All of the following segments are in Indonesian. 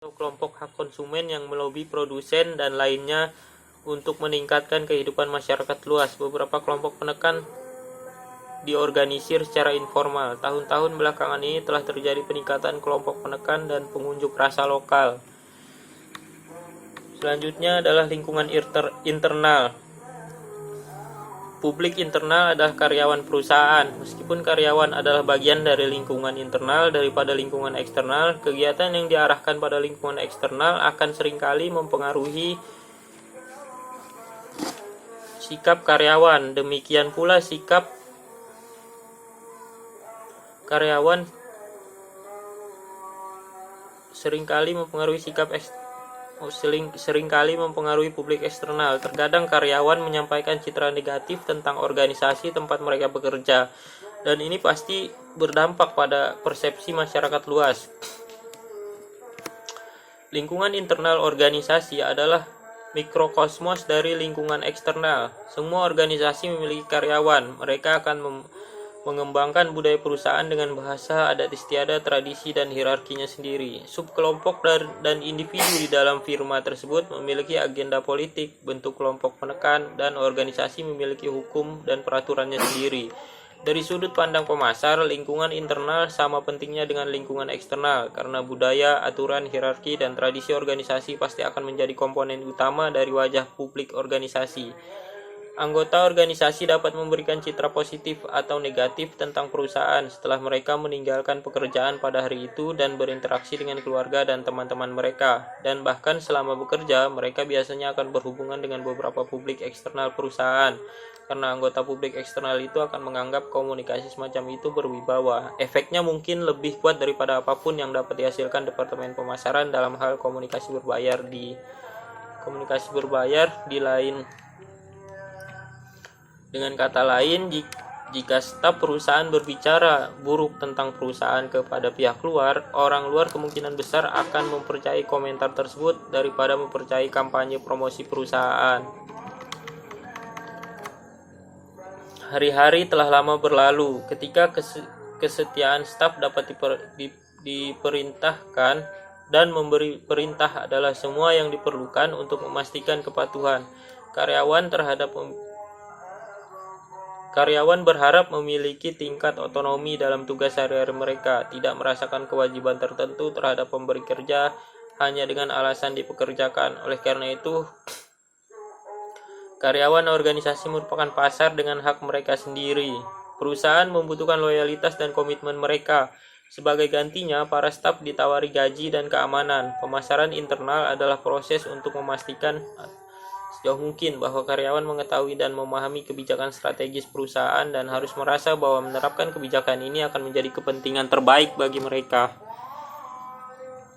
atau kelompok hak konsumen yang melobi produsen dan lainnya untuk meningkatkan kehidupan masyarakat luas. Beberapa kelompok penekan diorganisir secara informal. Tahun-tahun belakangan ini telah terjadi peningkatan kelompok penekan dan pengunjuk rasa lokal. Selanjutnya adalah lingkungan internal. Publik internal adalah karyawan perusahaan. Meskipun karyawan adalah bagian dari lingkungan internal daripada lingkungan eksternal, kegiatan yang diarahkan pada lingkungan eksternal akan seringkali mempengaruhi sikap karyawan. Demikian pula sikap karyawan seringkali mempengaruhi publik eksternal. Terkadang karyawan menyampaikan citra negatif tentang organisasi tempat mereka bekerja, dan ini pasti berdampak pada persepsi masyarakat luas. Lingkungan internal organisasi adalah mikrokosmos dari lingkungan eksternal. Semua organisasi memiliki karyawan. Mereka akan mengembangkan budaya perusahaan dengan bahasa, adat istiadat, tradisi, dan hierarkinya sendiri. Subkelompok dan individu di dalam firma tersebut memiliki agenda politik, bentuk kelompok penekan, dan organisasi memiliki hukum dan peraturannya sendiri. Dari sudut pandang pemasar, lingkungan internal sama pentingnya dengan lingkungan eksternal, karena budaya, aturan, hierarki, dan tradisi organisasi pasti akan menjadi komponen utama dari wajah publik organisasi. Anggota organisasi dapat memberikan citra positif atau negatif tentang perusahaan setelah mereka meninggalkan pekerjaan pada hari itu dan berinteraksi dengan keluarga dan teman-teman mereka. Dan bahkan selama bekerja, mereka biasanya akan berhubungan dengan beberapa publik eksternal perusahaan, karena anggota publik eksternal itu akan menganggap komunikasi semacam itu berwibawa. Efeknya mungkin lebih kuat daripada apapun yang dapat dihasilkan Departemen Pemasaran dalam hal komunikasi berbayar di lain. Dengan kata lain, jika staf perusahaan berbicara buruk tentang perusahaan kepada pihak luar, orang luar kemungkinan besar akan mempercayai komentar tersebut daripada mempercayai kampanye promosi perusahaan. Hari-hari telah lama berlalu ketika kesetiaan staf dapat diperintahkan, dan memberi perintah adalah semua yang diperlukan untuk memastikan kepatuhan. Karyawan berharap memiliki tingkat otonomi dalam tugas sehari-hari mereka, tidak merasakan kewajiban tertentu terhadap pemberi kerja hanya dengan alasan dipekerjakan. Oleh karena itu, karyawan organisasi merupakan pasar dengan hak mereka sendiri. Perusahaan membutuhkan loyalitas dan komitmen mereka. Sebagai gantinya, para staf ditawari gaji dan keamanan. Pemasaran internal adalah proses untuk memastikan sejauh mungkin bahwa karyawan mengetahui dan memahami kebijakan strategis perusahaan dan harus merasa bahwa menerapkan kebijakan ini akan menjadi kepentingan terbaik bagi mereka.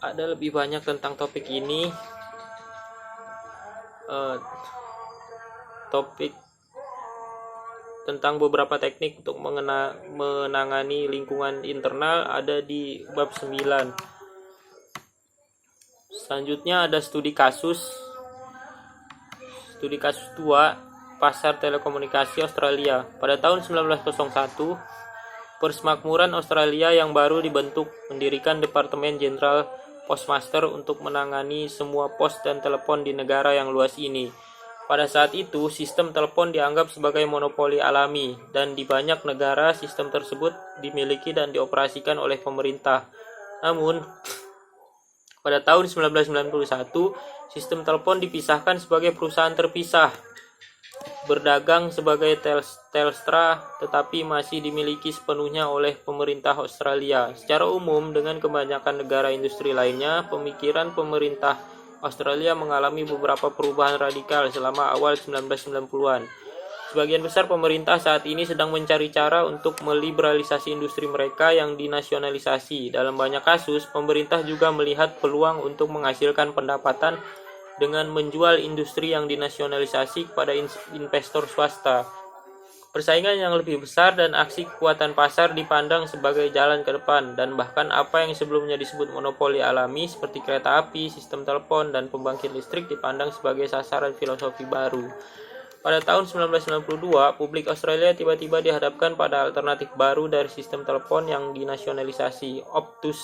Ada lebih banyak tentang topik ini. Topik tentang beberapa teknik untuk menangani lingkungan internal ada di bab 9. Selanjutnya ada studi kasus 2, pasar telekomunikasi Australia. Pada tahun 1901, Persemakmuran Australia yang baru dibentuk mendirikan Departemen Jenderal Postmaster untuk menangani semua pos dan telepon di negara yang luas ini. Pada saat itu, sistem telepon dianggap sebagai monopoli alami, dan di banyak negara sistem tersebut dimiliki dan dioperasikan oleh pemerintah. Namun, pada tahun 1991, sistem telepon dipisahkan sebagai perusahaan terpisah, berdagang sebagai Telstra, tetapi masih dimiliki sepenuhnya oleh pemerintah Australia. Secara umum, dengan kebanyakan negara industri lainnya, pemikiran pemerintah Australia mengalami beberapa perubahan radikal selama awal 1990-an. Sebagian besar pemerintah saat ini sedang mencari cara untuk meliberalisasi industri mereka yang dinasionalisasi. Dalam banyak kasus, pemerintah juga melihat peluang untuk menghasilkan pendapatan dengan menjual industri yang dinasionalisasi kepada investor swasta. Persaingan yang lebih besar dan aksi kekuatan pasar dipandang sebagai jalan ke depan, dan bahkan apa yang sebelumnya disebut monopoli alami seperti kereta api, sistem telepon, dan pembangkit listrik dipandang sebagai sasaran filosofi baru. Pada tahun 1992, publik Australia tiba-tiba dihadapkan pada alternatif baru dari sistem telepon yang dinasionalisasi, Optus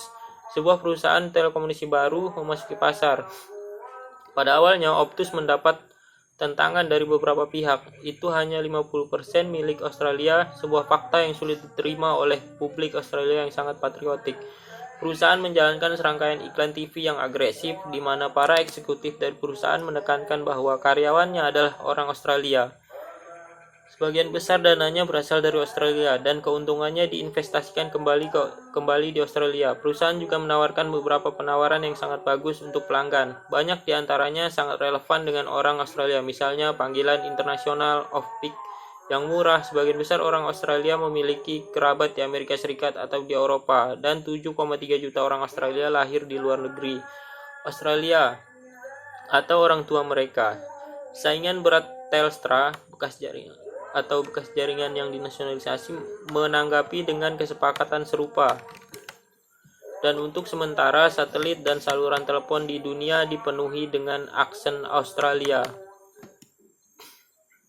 sebuah perusahaan telekomunikasi baru memasuki pasar. Pada awalnya, Optus mendapat tantangan dari beberapa pihak. Itu hanya 50% milik Australia, sebuah fakta yang sulit diterima oleh publik Australia yang sangat patriotik. Perusahaan menjalankan serangkaian iklan TV yang agresif, di mana para eksekutif dari perusahaan menekankan bahwa karyawannya adalah orang Australia. Sebagian besar dananya berasal dari Australia dan keuntungannya diinvestasikan kembali di Australia. Perusahaan juga menawarkan beberapa penawaran yang sangat bagus untuk pelanggan. Banyak di antaranya sangat relevan dengan orang Australia, misalnya panggilan internasional off-peak yang murah. Sebagian besar orang Australia memiliki kerabat di Amerika Serikat atau di Eropa, dan 7,3 juta orang Australia lahir di luar negeri Australia atau orang tua mereka. Saingan berat Telstra, bekas jaringan yang dinasionalisasi, menanggapi dengan kesepakatan serupa. Dan untuk sementara, satelit dan saluran telepon di dunia dipenuhi dengan aksen Australia.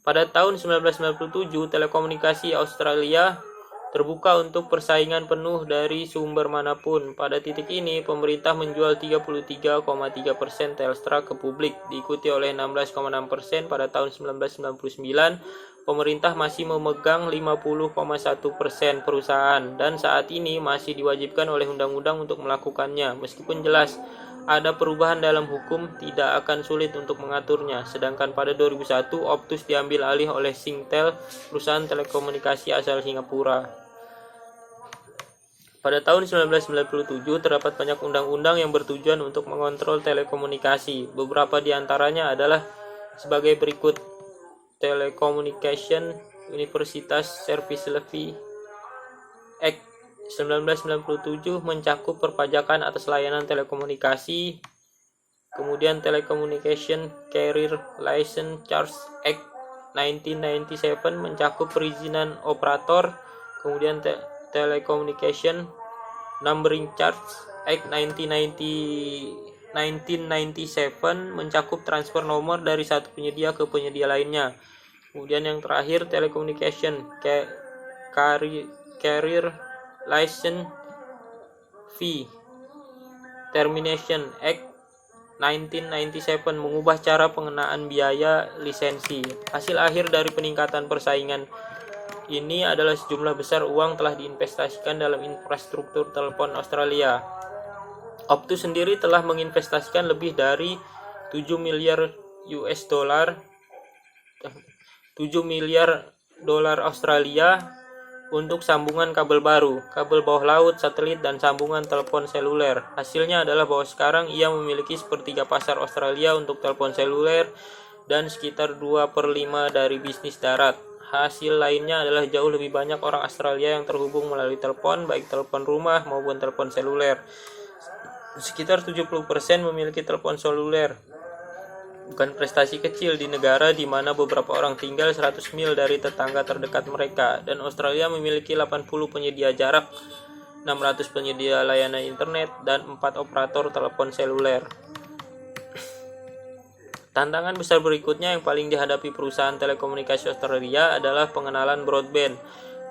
Pada tahun 1997, telekomunikasi Australia terbuka untuk persaingan penuh dari sumber manapun. Pada titik ini, pemerintah menjual 33,3% Telstra ke publik, diikuti oleh 16,6% pada tahun 1999. Pemerintah masih memegang 50,1% perusahaan, dan saat ini masih diwajibkan oleh undang-undang untuk melakukannya. Meskipun jelas ada perubahan dalam hukum, tidak akan sulit untuk mengaturnya. Sedangkan pada 2001, Optus diambil alih oleh Singtel, perusahaan telekomunikasi asal Singapura. Pada tahun 1997, terdapat banyak undang-undang yang bertujuan untuk mengontrol telekomunikasi. Beberapa di antaranya adalah sebagai berikut: Telecommunication Universitas Service Levy Act 1997 mencakup perpajakan atas layanan telekomunikasi. Kemudian Telecommunication Carrier License Charge Act 1997 mencakup perizinan operator. Kemudian Telecommunication Numbering Charge Act 1997 mencakup transfer nomor dari satu penyedia ke penyedia lainnya. Kemudian yang terakhir, Telecommunication Carrier License Fee Termination Act 1997 mengubah cara pengenaan biaya lisensi. Hasil akhir dari peningkatan persaingan ini adalah sejumlah besar uang telah diinvestasikan dalam infrastruktur telepon Australia. Optus sendiri telah menginvestasikan lebih dari 7 miliar dolar Australia untuk sambungan kabel baru, kabel bawah laut, satelit, dan sambungan telepon seluler. Hasilnya adalah bahwa sekarang ia memiliki sepertiga pasar Australia untuk telepon seluler dan sekitar 2/5 dari bisnis darat. Hasil lainnya adalah jauh lebih banyak orang Australia yang terhubung melalui telepon, baik telepon rumah maupun telepon seluler. Sekitar 70% memiliki telepon seluler. Bukan prestasi kecil di negara di mana beberapa orang tinggal 100 mil dari tetangga terdekat mereka, dan Australia memiliki 80 penyedia jarak, 600 penyedia layanan internet, dan 4 operator telepon seluler. Tantangan besar berikutnya yang paling dihadapi perusahaan telekomunikasi Australia adalah pengenalan broadband.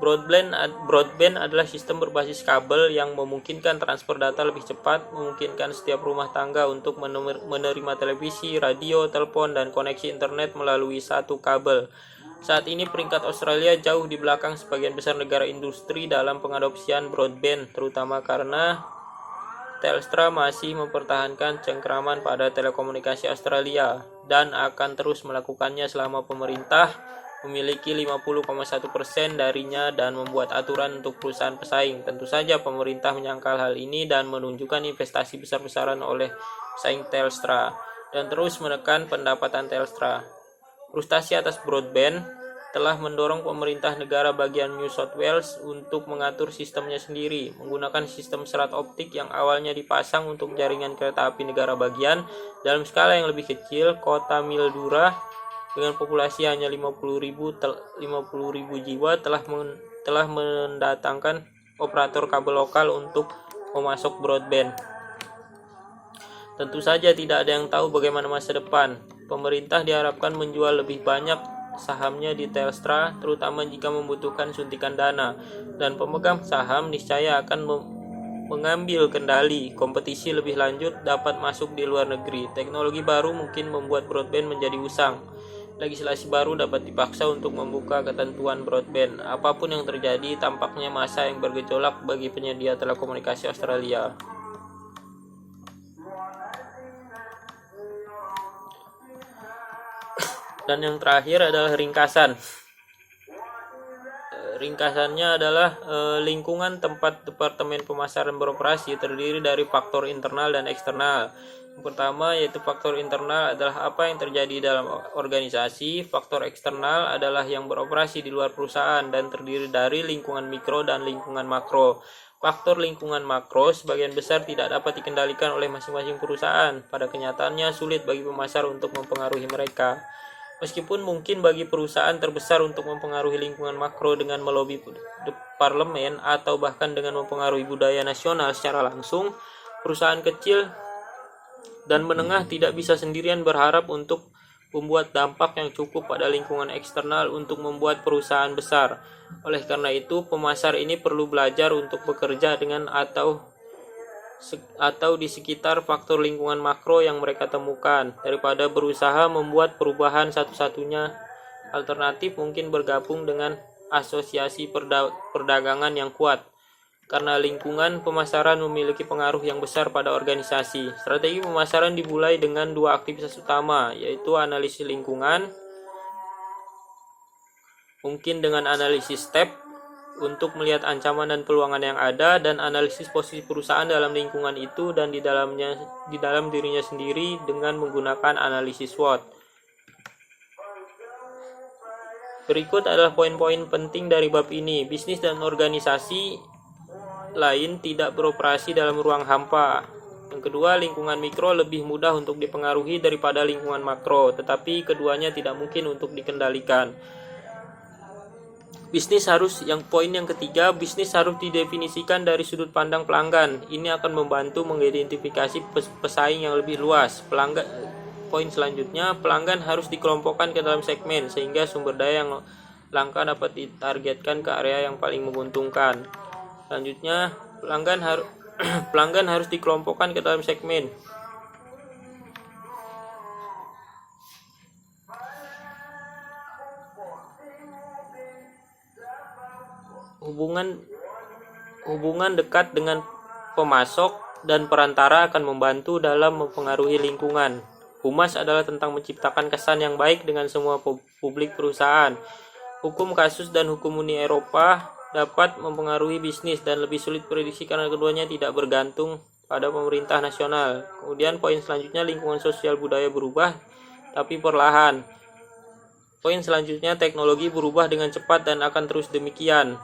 Broadband adalah sistem berbasis kabel yang memungkinkan transfer data lebih cepat, memungkinkan setiap rumah tangga untuk menerima televisi, radio, telepon, dan koneksi internet melalui satu kabel. Saat ini peringkat Australia jauh di belakang sebagian besar negara industri dalam pengadopsian broadband, terutama karena Telstra masih mempertahankan cengkraman pada telekomunikasi Australia dan akan terus melakukannya selama pemerintah memiliki 50,1% darinya dan membuat aturan untuk perusahaan pesaing. Tentu saja pemerintah menyangkal hal ini dan menunjukkan investasi besar-besaran oleh pesaing Telstra dan terus menekan pendapatan Telstra. Frustasi atas broadband telah mendorong pemerintah negara bagian New South Wales untuk mengatur sistemnya sendiri, menggunakan sistem serat optik yang awalnya dipasang untuk jaringan kereta api negara bagian. Dalam skala yang lebih kecil, kota Mildura dengan populasi hanya 50.000 jiwa telah mendatangkan operator kabel lokal untuk memasok broadband. Tentu saja tidak ada yang tahu bagaimana masa depan. Pemerintah diharapkan menjual lebih banyak sahamnya di Telstra, terutama jika membutuhkan suntikan dana, dan pemegang saham niscaya akan mengambil kendali kompetisi lebih lanjut dapat masuk di luar negeri. Teknologi baru mungkin membuat broadband menjadi usang. Legislasi baru dapat dipaksa untuk membuka ketentuan broadband. Apapun yang terjadi, tampaknya masa yang bergejolak bagi penyedia telekomunikasi Australia. Dan yang terakhir adalah ringkasan. Ringkasannya adalah lingkungan tempat departemen pemasaran beroperasi terdiri dari faktor internal dan eksternal. Yang pertama yaitu faktor internal adalah apa yang terjadi dalam organisasi. Faktor eksternal adalah yang beroperasi di luar perusahaan dan terdiri dari lingkungan mikro dan lingkungan makro. Faktor lingkungan makro sebagian besar tidak dapat dikendalikan oleh masing-masing perusahaan. Pada kenyataannya sulit bagi pemasar untuk mempengaruhi mereka. Meskipun mungkin bagi perusahaan terbesar untuk mempengaruhi lingkungan makro dengan melobi parlemen atau bahkan dengan mempengaruhi budaya nasional secara langsung, perusahaan kecil dan menengah tidak bisa sendirian berharap untuk membuat dampak yang cukup pada lingkungan eksternal untuk membuat perusahaan besar. Oleh karena itu, pemasar ini perlu belajar untuk bekerja dengan atau di sekitar faktor lingkungan makro yang mereka temukan, daripada berusaha membuat perubahan satu-satunya alternatif mungkin bergabung dengan asosiasi perdagangan yang kuat, karena lingkungan pemasaran memiliki pengaruh yang besar pada organisasi. Strategi pemasaran dimulai dengan dua aktivitas utama, yaitu analisis lingkungan, mungkin dengan analisis step untuk melihat ancaman dan peluangan yang ada, dan analisis posisi perusahaan dalam lingkungan itu dan di dalam dirinya sendiri dengan menggunakan analisis SWOT. Berikut adalah poin-poin penting dari bab ini. Bisnis dan organisasi lain tidak beroperasi dalam ruang hampa. Yang kedua, lingkungan mikro lebih mudah untuk dipengaruhi daripada lingkungan makro, tetapi keduanya tidak mungkin untuk dikendalikan. Poin yang ketiga, bisnis harus didefinisikan dari sudut pandang pelanggan. Ini akan membantu mengidentifikasi pesaing yang lebih luas. Poin selanjutnya, pelanggan harus dikelompokkan ke dalam segmen sehingga sumber daya yang langka dapat ditargetkan ke area yang paling menguntungkan. Selanjutnya, pelanggan harus dikelompokkan ke dalam segmen. Hubungan dekat dengan pemasok dan perantara akan membantu dalam mempengaruhi lingkungan. Humas adalah tentang menciptakan kesan yang baik dengan semua publik perusahaan. Hukum kasus dan hukum Uni Eropa dapat mempengaruhi bisnis dan lebih sulit prediksi karena keduanya tidak bergantung pada pemerintah nasional. Kemudian poin selanjutnya, lingkungan sosial budaya berubah tapi perlahan. Poin selanjutnya, teknologi berubah dengan cepat dan akan terus demikian.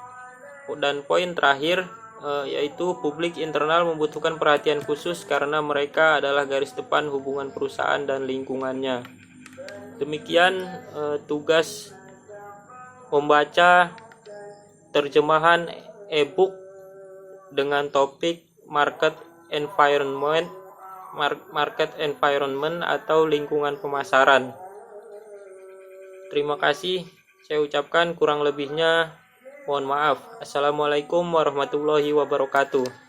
Dan poin terakhir yaitu publik internal membutuhkan perhatian khusus karena mereka adalah garis depan hubungan perusahaan dan lingkungannya. Demikian tugas membaca terjemahan e-book dengan topik market environment atau lingkungan pemasaran. Terima kasih, saya ucapkan, kurang lebihnya mohon maaf. Assalamualaikum warahmatullahi wabarakatuh.